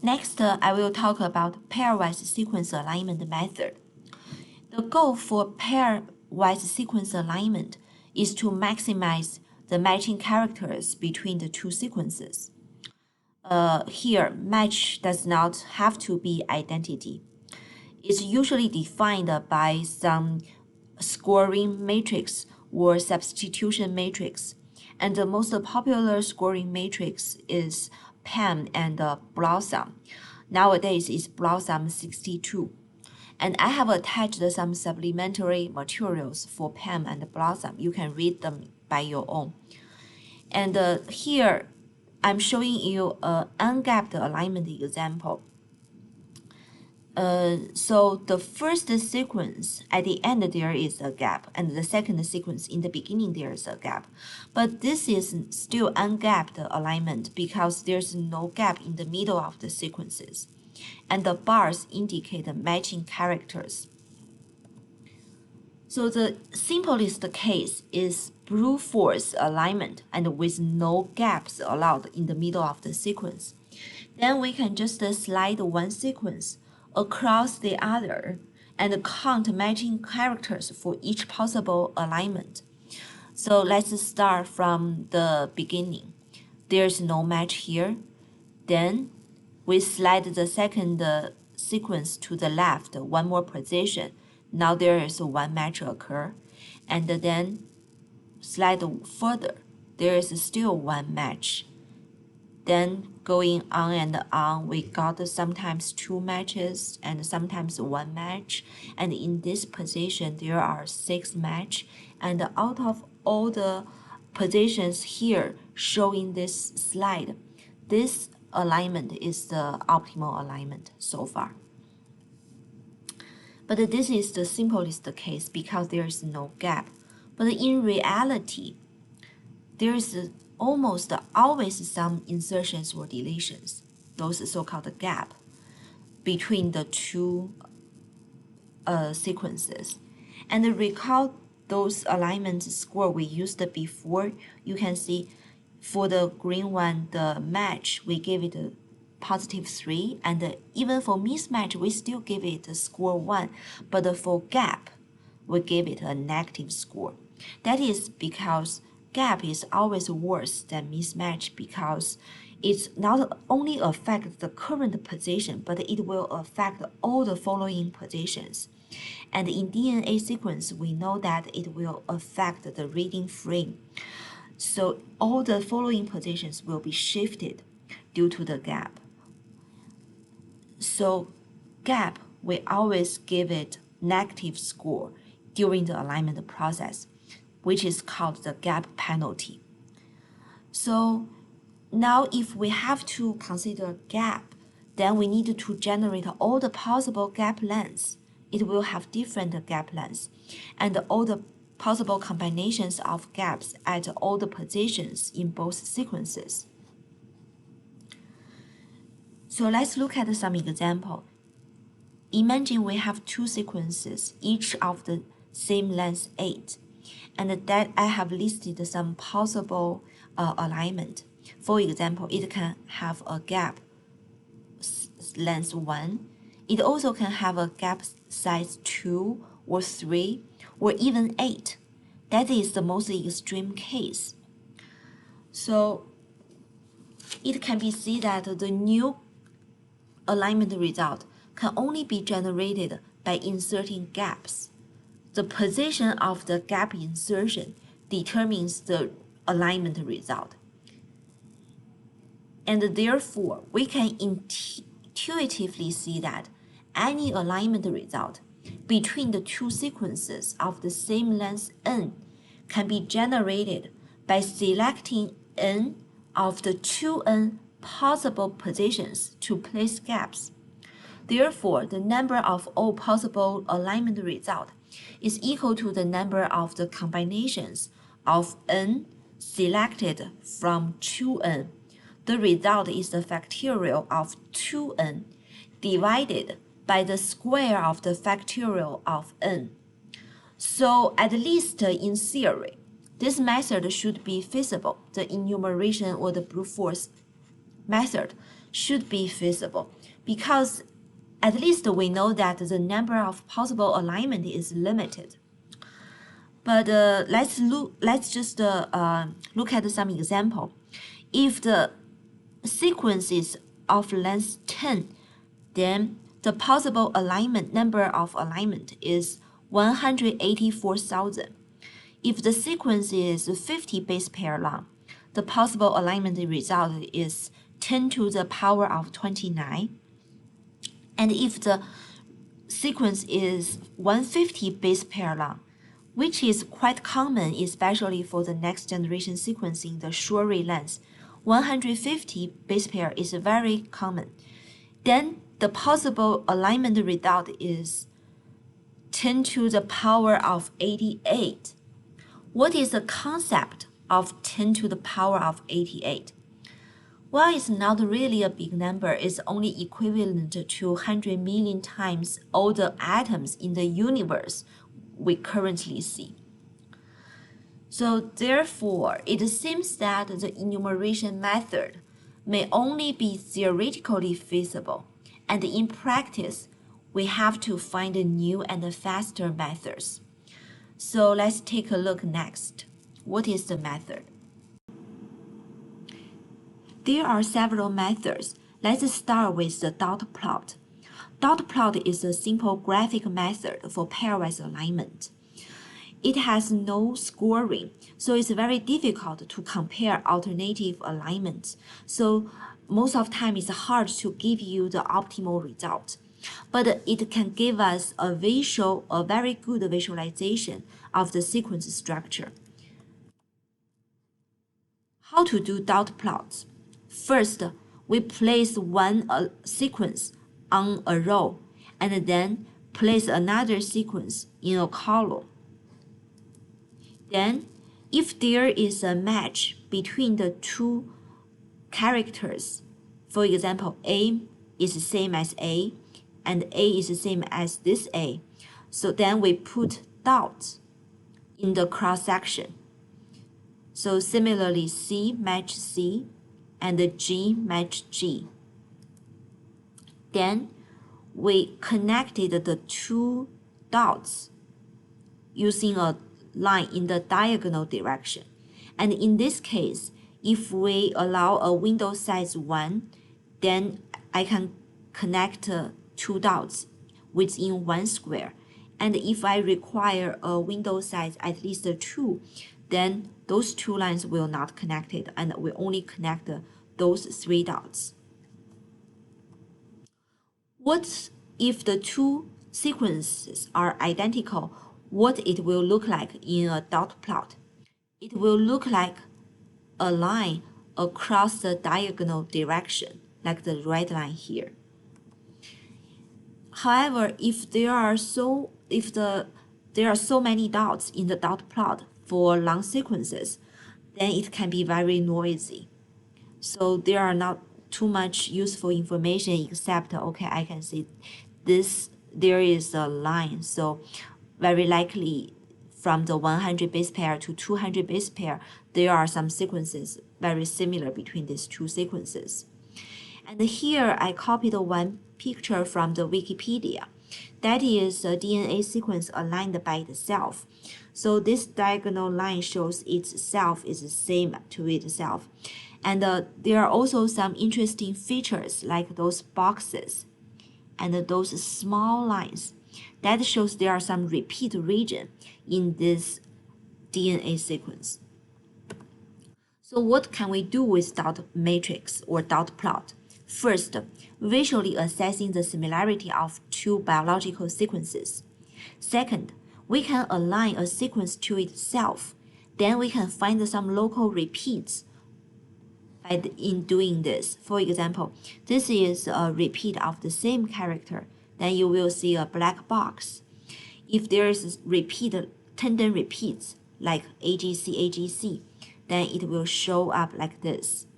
Next, I will talk about pairwise sequence alignment method. The goal for pairwise sequence alignment is to maximize the matching characters between the two sequences. Here, match does not have to be identity. It's usually defined by some scoring matrix or substitution matrix. And the most popular scoring matrix is PAM and Blossom. Nowadays, it's Blossom 62. And I have attached some supplementary materials for PAM and Blossom. You can read them by your own. And here, I'm showing you an ungapped alignment example. So the first sequence, at the end there is a gap, and the second sequence in the beginning there is a gap. But this is still ungapped alignment because there's no gap in the middle of the sequences. And the bars indicate the matching characters. So the simplest case is brute force alignment and with no gaps allowed in the middle of the sequence. Then we can just slide one sequence across the other and count matching characters for each possible alignment. So let's start from the beginning. There's no match here. Then we slide the second sequence to the left one more position. Now there is one match occur. And then slide further. There is still one match. Then going on and on, we got sometimes two matches and sometimes one match. And in this position, there are 6 match. And out of all the positions here showing this slide, this alignment is the optimal alignment so far. But this is the simplest case because there is no gap. But in reality, there is almost always some insertions or deletions, those so-called gap, between the two sequences. And recall those alignment score we used before. You can see for the green one, the match, we gave it a +3, and even for mismatch, we still give it a score 1, but for gap, we give it a negative score. That is because gap is always worse than mismatch because it's not only affect the current position, but it will affect all the following positions. And in DNA sequence, we know that it will affect the reading frame. So all the following positions will be shifted due to the gap. So gap, we always give it negative score during the alignment process, which is called the gap penalty. So now if we have to consider gap, then we need to generate all the possible gap lengths. It will have different gap lengths, and all the possible combinations of gaps at all the positions in both sequences. So let's look at some example. Imagine we have two sequences, each of the same length 8, and that I have listed some possible alignment. For example, it can have a gap length 1. It also can have a gap size 2 or 3 or even 8. That is the most extreme case. So it can be seen that the new alignment result can only be generated by inserting gaps. The position of the gap insertion determines the alignment result. And therefore, we can intuitively see that any alignment result between the two sequences of the same length n can be generated by selecting n of the 2n possible positions to place gaps. Therefore, the number of all possible alignment results is equal to the number of the combinations of n selected from 2n. The result is the factorial of 2n divided by the square of the factorial of n. So at least in theory, this method should be feasible. The enumeration or the brute force method should be feasible because at least we know that the number of possible alignment is limited. But let's just look at some example. If the sequence is of length 10, then the possible number of alignment is 184,000. If the sequence is 50 base pair long, the possible alignment result is 10 to the power of 29. And if the sequence is 150 base pair long, which is quite common, especially for the next generation sequencing, the short-read length, 150 base pair is very common. Then the possible alignment result is 10 to the power of 88. What is the concept of 10 to the power of 88? Well, it's not really a big number. It's only equivalent to 100 million times all the atoms in the universe we currently see. So therefore, it seems that the enumeration method may only be theoretically feasible, and in practice, we have to find new and faster methods. So let's take a look next. What is the method? There are several methods. Let's start with the dot plot. Dot plot is a simple graphic method for pairwise alignment. It has no scoring, so it's very difficult to compare alternative alignments. So most of the time it's hard to give you the optimal result. But it can give us a very good visualization of the sequence structure. How to do dot plots? First, we place one sequence on a row and then place another sequence in a column. Then, if there is a match between the two characters, for example, A is the same as A and A is the same as this A, so then we put dots in the cross section. So similarly, C match C and G match G. Then we connected the two dots using a line in the diagonal direction. And in this case, if we allow a window size 1, then I can connect two dots within one square. And if I require a window size at least 2, then those two lines will not connect it and we only connect those 3 dots. What if the two sequences are identical? What it will look like in a dot plot? It will look like a line across the diagonal direction, like the red line here. However, if there are so many dots in the dot plot for long sequences, then it can be very noisy. So there are not too much useful information except, okay, I can see there is a line. So very likely from the 100 base pair to 200 base pair, there are some sequences very similar between these two sequences. And here I copied one picture from the Wikipedia. That is a DNA sequence aligned by itself. So this diagonal line shows itself is the same to itself. And there are also some interesting features like those boxes and those small lines. That shows there are some repeat region in this DNA sequence. So what can we do with dot matrix or dot plot? First, visually assessing the similarity of two biological sequences. Second, we can align a sequence to itself. Then we can find some local repeats in doing this. For example, this is a repeat of the same character. Then you will see a black box. If there is tandem repeats like AGC, AGC, then it will show up like this.